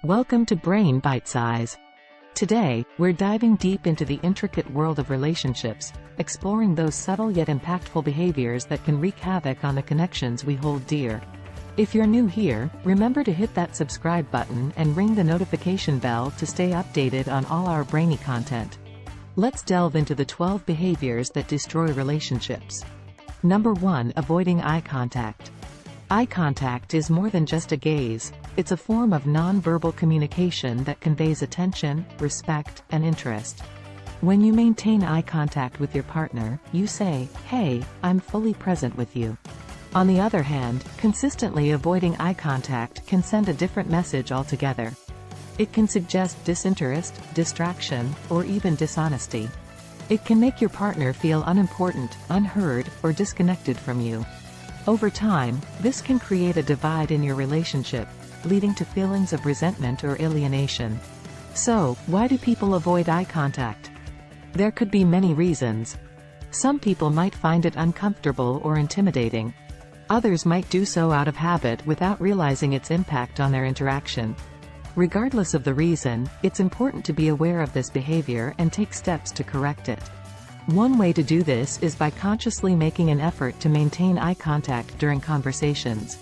Welcome to Brain Bite Size. Today, we're diving deep into the intricate world of relationships, exploring those subtle yet impactful behaviors that can wreak havoc on the connections we hold dear. If you're new here, remember to hit that subscribe button and ring the notification bell to stay updated on all our brainy content. Let's delve into the 12 behaviors that destroy relationships. Number 1. Avoiding eye contact. Eye contact is more than just a gaze. It's a form of non-verbal communication that conveys attention, respect, and interest. When you maintain eye contact with your partner, you say, "Hey, I'm fully present with you." On the other hand, consistently avoiding eye contact can send a different message altogether. It can suggest disinterest, distraction, or even dishonesty. It can make your partner feel unimportant, unheard, or disconnected from you. Over time, this can create a divide in your relationship, leading to feelings of resentment or alienation. So, why do people avoid eye contact? There could be many reasons. Some people might find it uncomfortable or intimidating. Others might do so out of habit without realizing its impact on their interaction. Regardless of the reason, it's important to be aware of this behavior and take steps to correct it. One way to do this is by consciously making an effort to maintain eye contact during conversations.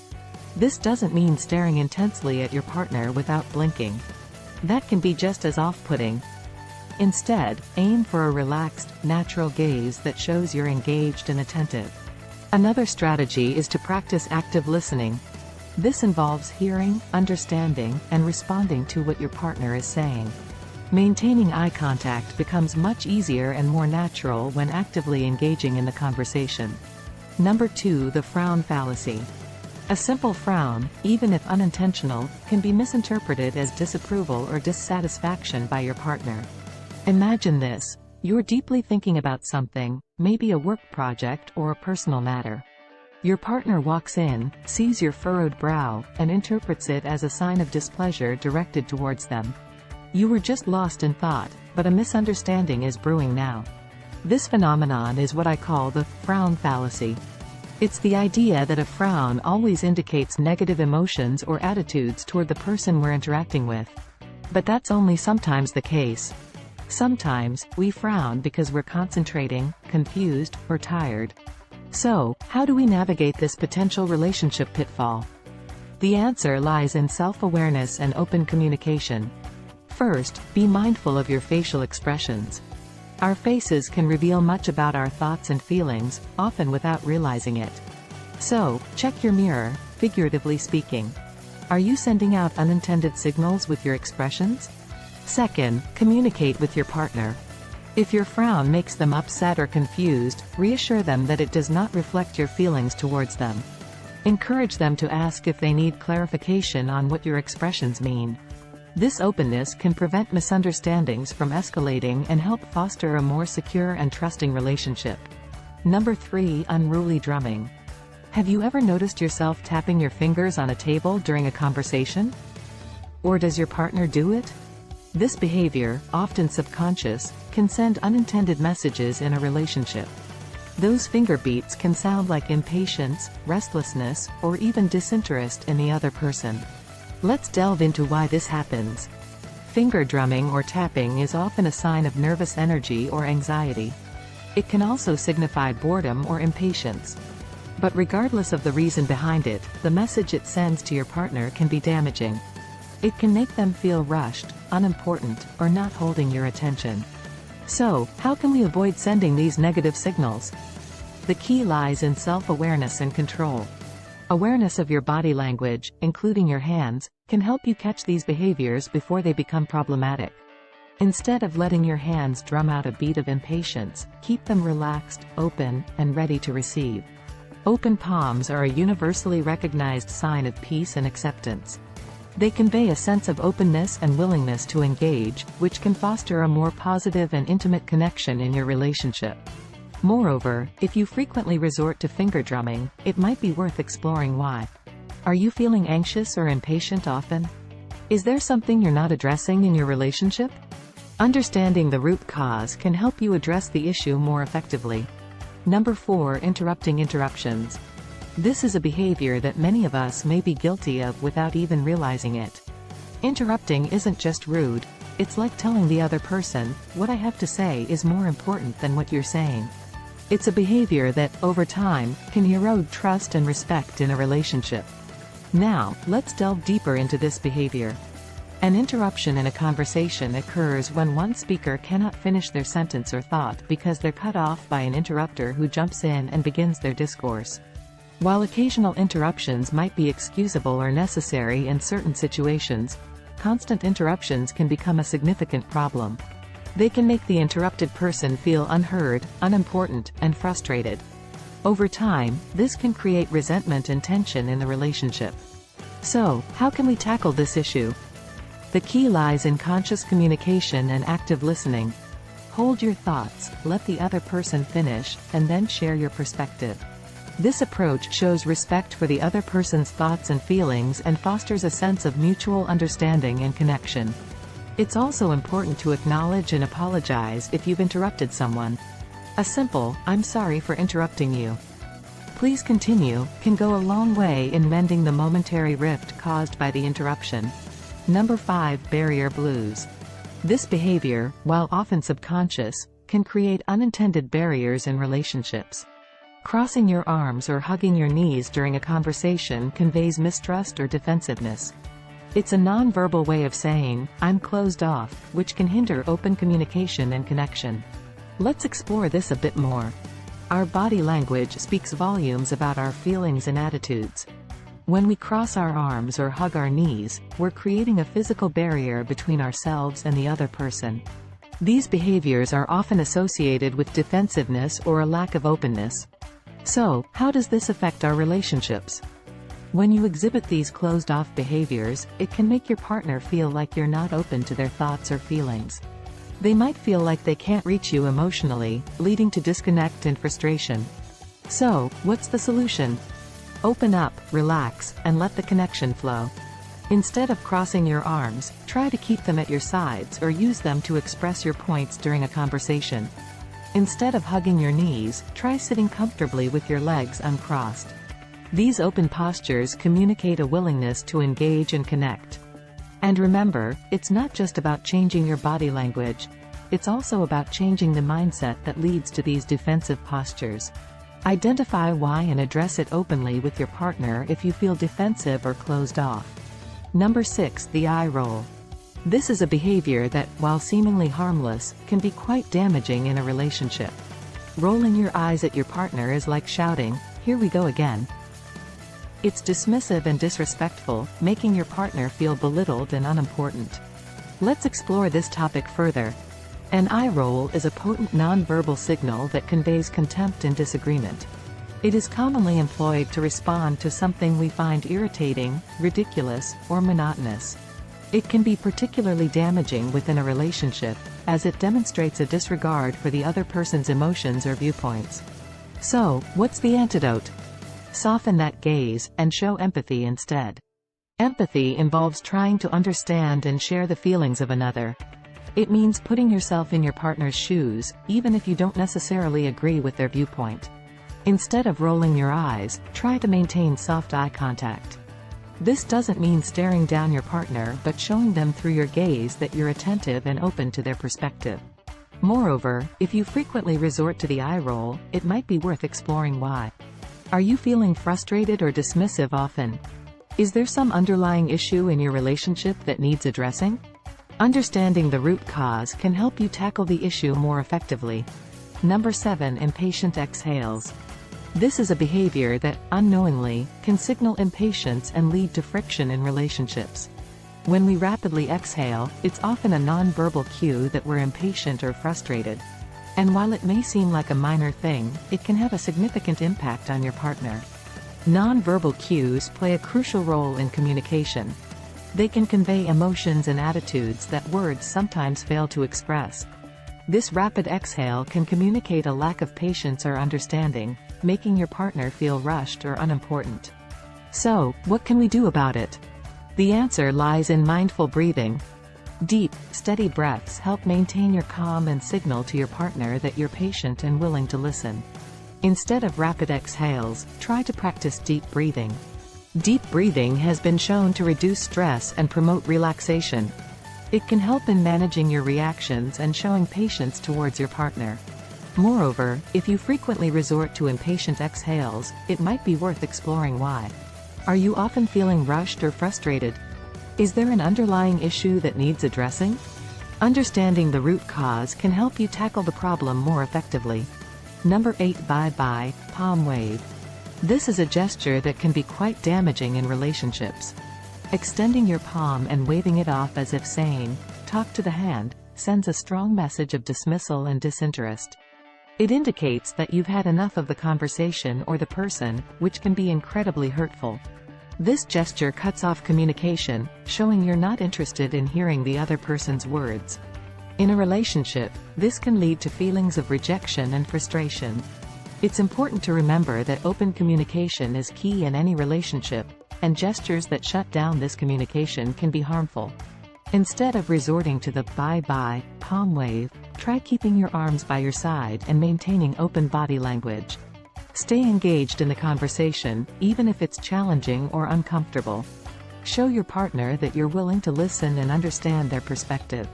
This doesn't mean staring intensely at your partner without blinking. That can be just as off-putting. Instead, aim for a relaxed, natural gaze that shows you're engaged and attentive. Another strategy is to practice active listening. This involves hearing, understanding, and responding to what your partner is saying. Maintaining eye contact becomes much easier and more natural when actively engaging in the conversation. Number 2. The frown fallacy. A simple frown, even if unintentional, can be misinterpreted as disapproval or dissatisfaction by your partner. Imagine this. You're deeply thinking about something, maybe a work project or a personal matter. Your partner walks in, sees your furrowed brow, and interprets it as a sign of displeasure directed towards them. You were just lost in thought, but a misunderstanding is brewing now. This phenomenon is what I call the frown fallacy. It's the idea that a frown always indicates negative emotions or attitudes toward the person we're interacting with. But that's only sometimes the case. Sometimes, we frown because we're concentrating, confused, or tired. So, how do we navigate this potential relationship pitfall? The answer lies in self-awareness and open communication. First, be mindful of your facial expressions. Our faces can reveal much about our thoughts and feelings, often without realizing it. So, check your mirror, figuratively speaking. Are you sending out unintended signals with your expressions? Second, communicate with your partner. If your frown makes them upset or confused, reassure them that it does not reflect your feelings towards them. Encourage them to ask if they need clarification on what your expressions mean. This openness can prevent misunderstandings from escalating and help foster a more secure and trusting relationship. Number 3. Unruly drumming. Have you ever noticed yourself tapping your fingers on a table during a conversation? Or does your partner do it? This behavior, often subconscious, can send unintended messages in a relationship. Those finger beats can sound like impatience, restlessness, or even disinterest in the other person. Let's delve into why this happens. Finger drumming or tapping is often a sign of nervous energy or anxiety. It can also signify boredom or impatience. But regardless of the reason behind it, the message it sends to your partner can be damaging. It can make them feel rushed, unimportant, or not holding your attention. So, how can we avoid sending these negative signals? The key lies in self-awareness and control. Awareness of your body language, including your hands, can help you catch these behaviors before they become problematic. Instead of letting your hands drum out a beat of impatience, keep them relaxed, open, and ready to receive. Open palms are a universally recognized sign of peace and acceptance. They convey a sense of openness and willingness to engage, which can foster a more positive and intimate connection in your relationship. Moreover, if you frequently resort to finger drumming, it might be worth exploring why. Are you feeling anxious or impatient often? Is there something you're not addressing in your relationship? Understanding the root cause can help you address the issue more effectively. Number 4. Interrupting interruptions. This is a behavior that many of us may be guilty of without even realizing it. Interrupting isn't just rude. It's like telling the other person, what I have to say is more important than what you're saying. It's a behavior that, over time, can erode trust and respect in a relationship. Now, let's delve deeper into this behavior. An interruption in a conversation occurs when one speaker cannot finish their sentence or thought because they're cut off by an interrupter who jumps in and begins their discourse. While occasional interruptions might be excusable or necessary in certain situations, constant interruptions can become a significant problem. They can make the interrupted person feel unheard, unimportant, and frustrated. Over time, this can create resentment and tension in the relationship. So, how can we tackle this issue? The key lies in conscious communication and active listening. Hold your thoughts, let the other person finish, and then share your perspective. This approach shows respect for the other person's thoughts and feelings and fosters a sense of mutual understanding and connection. It's also important to acknowledge and apologize if you've interrupted someone. A simple, "I'm sorry for interrupting you. Please continue," can go a long way in mending the momentary rift caused by the interruption. Number 5. Barrier blues. This behavior, while often subconscious, can create unintended barriers in relationships. Crossing your arms or hugging your knees during a conversation conveys mistrust or defensiveness. It's a non-verbal way of saying, "I'm closed off," which can hinder open communication and connection. Let's explore this a bit more. Our body language speaks volumes about our feelings and attitudes. When we cross our arms or hug our knees, we're creating a physical barrier between ourselves and the other person. These behaviors are often associated with defensiveness or a lack of openness. So, how does this affect our relationships? When you exhibit these closed-off behaviors, it can make your partner feel like you're not open to their thoughts or feelings. They might feel like they can't reach you emotionally, leading to disconnect and frustration. So, what's the solution? Open up, relax, and let the connection flow. Instead of crossing your arms, try to keep them at your sides or use them to express your points during a conversation. Instead of hugging your knees, try sitting comfortably with your legs uncrossed. These open postures communicate a willingness to engage and connect. And remember, it's not just about changing your body language. It's also about changing the mindset that leads to these defensive postures. Identify why and address it openly with your partner if you feel defensive or closed off. Number 6. The eye roll. This is a behavior that, while seemingly harmless, can be quite damaging in a relationship. Rolling your eyes at your partner is like shouting, "Here we go again." It's dismissive and disrespectful, making your partner feel belittled and unimportant. Let's explore this topic further. An eye roll is a potent non-verbal signal that conveys contempt and disagreement. It is commonly employed to respond to something we find irritating, ridiculous, or monotonous. It can be particularly damaging within a relationship, as it demonstrates a disregard for the other person's emotions or viewpoints. So, what's the antidote? Soften that gaze, and show empathy instead. Empathy involves trying to understand and share the feelings of another. It means putting yourself in your partner's shoes, even if you don't necessarily agree with their viewpoint. Instead of rolling your eyes, try to maintain soft eye contact. This doesn't mean staring down your partner but showing them through your gaze that you're attentive and open to their perspective. Moreover, if you frequently resort to the eye roll, it might be worth exploring why. Are you feeling frustrated or dismissive often? Is there some underlying issue in your relationship that needs addressing? Understanding the root cause can help you tackle the issue more effectively. Number 7. Impatient exhales. This is a behavior that, unknowingly, can signal impatience and lead to friction in relationships. When we rapidly exhale, it's often a non-verbal cue that we're impatient or frustrated. And while it may seem like a minor thing, it can have a significant impact on your partner. Non-verbal cues play a crucial role in communication. They can convey emotions and attitudes that words sometimes fail to express. This rapid exhale can communicate a lack of patience or understanding, making your partner feel rushed or unimportant. So, what can we do about it? The answer lies in mindful breathing. Deep, steady breaths help maintain your calm and signal to your partner that you're patient and willing to listen. Instead of rapid exhales, try to practice deep breathing. Deep breathing has been shown to reduce stress and promote relaxation. It can help in managing your reactions and showing patience towards your partner. Moreover, if you frequently resort to impatient exhales, it might be worth exploring why. Are you often feeling rushed or frustrated? Is there an underlying issue that needs addressing? Understanding the root cause can help you tackle the problem more effectively. Number 8. Bye-bye, palm wave. This is a gesture that can be quite damaging in relationships. Extending your palm and waving it off as if saying, "Talk to the hand," sends a strong message of dismissal and disinterest. It indicates that you've had enough of the conversation or the person, which can be incredibly hurtful. This gesture cuts off communication, showing you're not interested in hearing the other person's words. In a relationship, this can lead to feelings of rejection and frustration. It's important to remember that open communication is key in any relationship, and gestures that shut down this communication can be harmful. Instead of resorting to the bye-bye, palm wave, try keeping your arms by your side and maintaining open body language. Stay engaged in the conversation, even if it's challenging or uncomfortable. Show your partner that you're willing to listen and understand their perspective.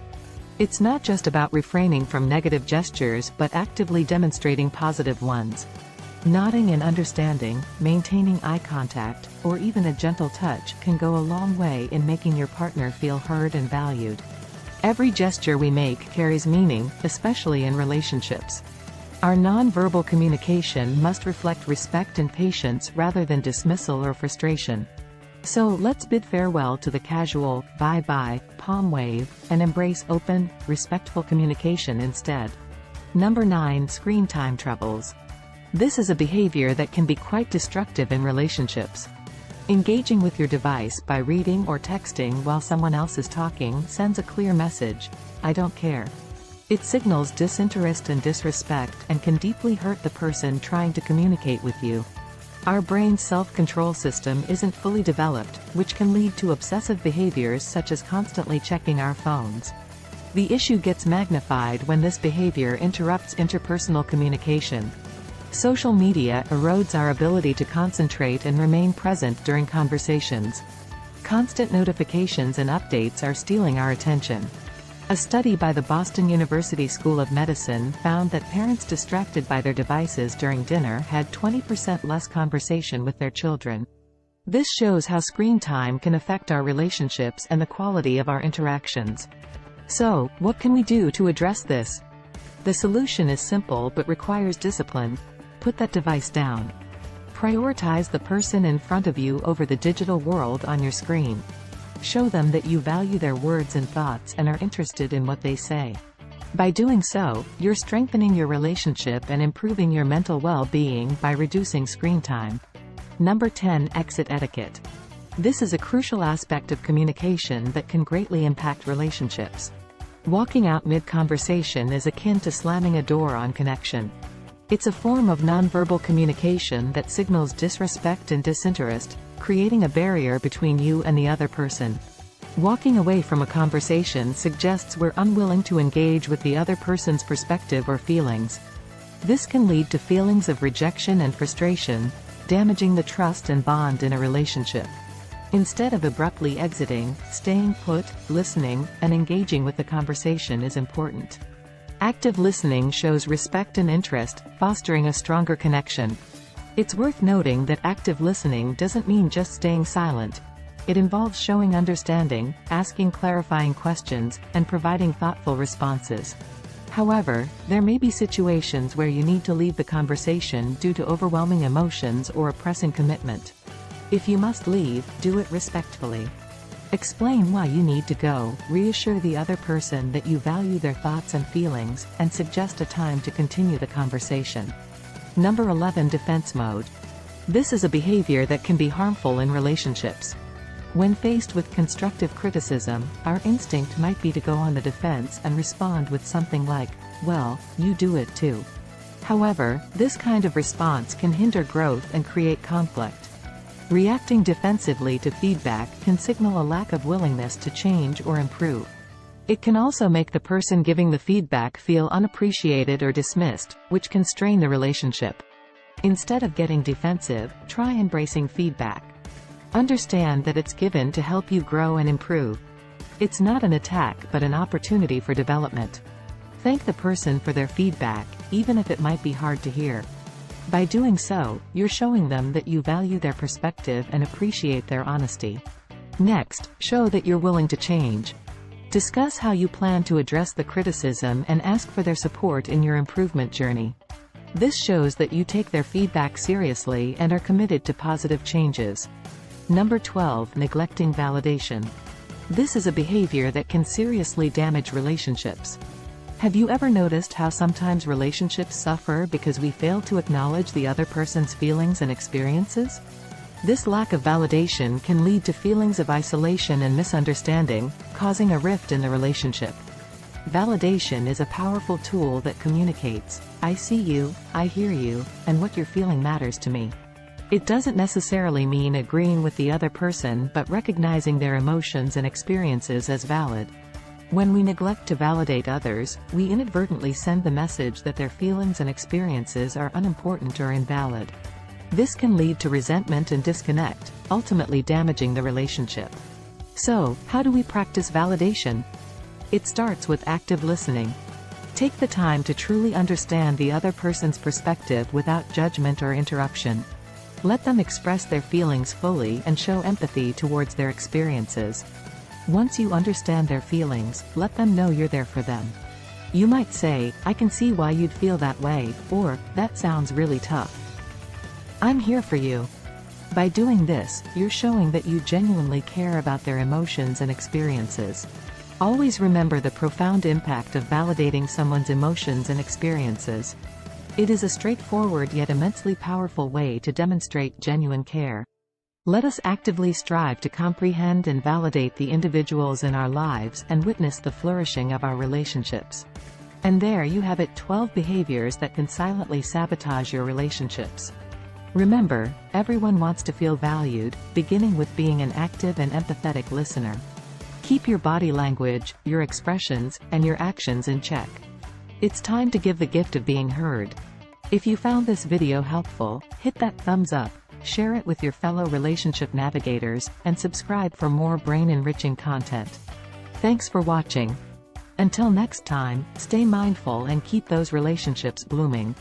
It's not just about refraining from negative gestures but actively demonstrating positive ones. Nodding and understanding, maintaining eye contact, or even a gentle touch can go a long way in making your partner feel heard and valued. Every gesture we make carries meaning, especially in relationships. Our non-verbal communication must reflect respect and patience rather than dismissal or frustration. So let's bid farewell to the casual, bye-bye, palm wave, and embrace open, respectful communication instead. Number 9. Screen time troubles. This is a behavior that can be quite destructive in relationships. Engaging with your device by reading or texting while someone else is talking sends a clear message: "I don't care." It signals disinterest and disrespect and can deeply hurt the person trying to communicate with you. Our brain's self-control system isn't fully developed, which can lead to obsessive behaviors such as constantly checking our phones. The issue gets magnified when this behavior interrupts interpersonal communication. Social media erodes our ability to concentrate and remain present during conversations. Constant notifications and updates are stealing our attention. A study by the Boston University School of Medicine found that parents distracted by their devices during dinner had 20% less conversation with their children. This shows how screen time can affect our relationships and the quality of our interactions. So, what can we do to address this? The solution is simple but requires discipline. Put that device down. Prioritize the person in front of you over the digital world on your screen. Show them that you value their words and thoughts and are interested in what they say. By doing so, you're strengthening your relationship and improving your mental well-being by reducing screen time. Number 10. Exit etiquette. This is a crucial aspect of communication that can greatly impact relationships. Walking out mid-conversation is akin to slamming a door on connection. It's a form of nonverbal communication that signals disrespect and disinterest, creating a barrier between you and the other person. Walking away from a conversation suggests we're unwilling to engage with the other person's perspective or feelings. This can lead to feelings of rejection and frustration, damaging the trust and bond in a relationship. Instead of abruptly exiting, staying put, listening, and engaging with the conversation is important. Active listening shows respect and interest, fostering a stronger connection. It's worth noting that active listening doesn't mean just staying silent. It involves showing understanding, asking clarifying questions, and providing thoughtful responses. However, there may be situations where you need to leave the conversation due to overwhelming emotions or a pressing commitment. If you must leave, do it respectfully. Explain why you need to go, reassure the other person that you value their thoughts and feelings, and suggest a time to continue the conversation. Number 11. Defense mode. This is a behavior that can be harmful in relationships. When faced with constructive criticism, our instinct might be to go on the defense and respond with something like, "Well, you do it too." However, this kind of response can hinder growth and create conflict. Reacting defensively to feedback can signal a lack of willingness to change or improve. It can also make the person giving the feedback feel unappreciated or dismissed, which can strain the relationship. Instead of getting defensive, try embracing feedback. Understand that it's given to help you grow and improve. It's not an attack but an opportunity for development. Thank the person for their feedback, even if it might be hard to hear. By doing so, you're showing them that you value their perspective and appreciate their honesty. Next, show that you're willing to change. Discuss how you plan to address the criticism and ask for their support in your improvement journey. This shows that you take their feedback seriously and are committed to positive changes. Number 12. Neglecting validation. This is a behavior that can seriously damage relationships. Have you ever noticed how sometimes relationships suffer because we fail to acknowledge the other person's feelings and experiences? This lack of validation can lead to feelings of isolation and misunderstanding, causing a rift in the relationship. Validation is a powerful tool that communicates, "I see you, I hear you, and what you're feeling matters to me." It doesn't necessarily mean agreeing with the other person but recognizing their emotions and experiences as valid. When we neglect to validate others, we inadvertently send the message that their feelings and experiences are unimportant or invalid. This can lead to resentment and disconnect, ultimately damaging the relationship. So, how do we practice validation? It starts with active listening. Take the time to truly understand the other person's perspective without judgment or interruption. Let them express their feelings fully and show empathy towards their experiences. Once you understand their feelings, let them know you're there for them. You might say, "I can see why you'd feel that way," or, "That sounds really tough. I'm here for you." By doing this, you're showing that you genuinely care about their emotions and experiences. Always remember the profound impact of validating someone's emotions and experiences. It is a straightforward yet immensely powerful way to demonstrate genuine care. Let us actively strive to comprehend and validate the individuals in our lives and witness the flourishing of our relationships. And there you have it, 12 behaviors that can silently sabotage your relationships. Remember, everyone wants to feel valued, beginning with being an active and empathetic listener. Keep your body language, your expressions, and your actions in check. It's time to give the gift of being heard. If you found this video helpful, hit that thumbs up, share it with your fellow relationship navigators, and subscribe for more brain-enriching content. Thanks for watching. Until next time, stay mindful and keep those relationships blooming.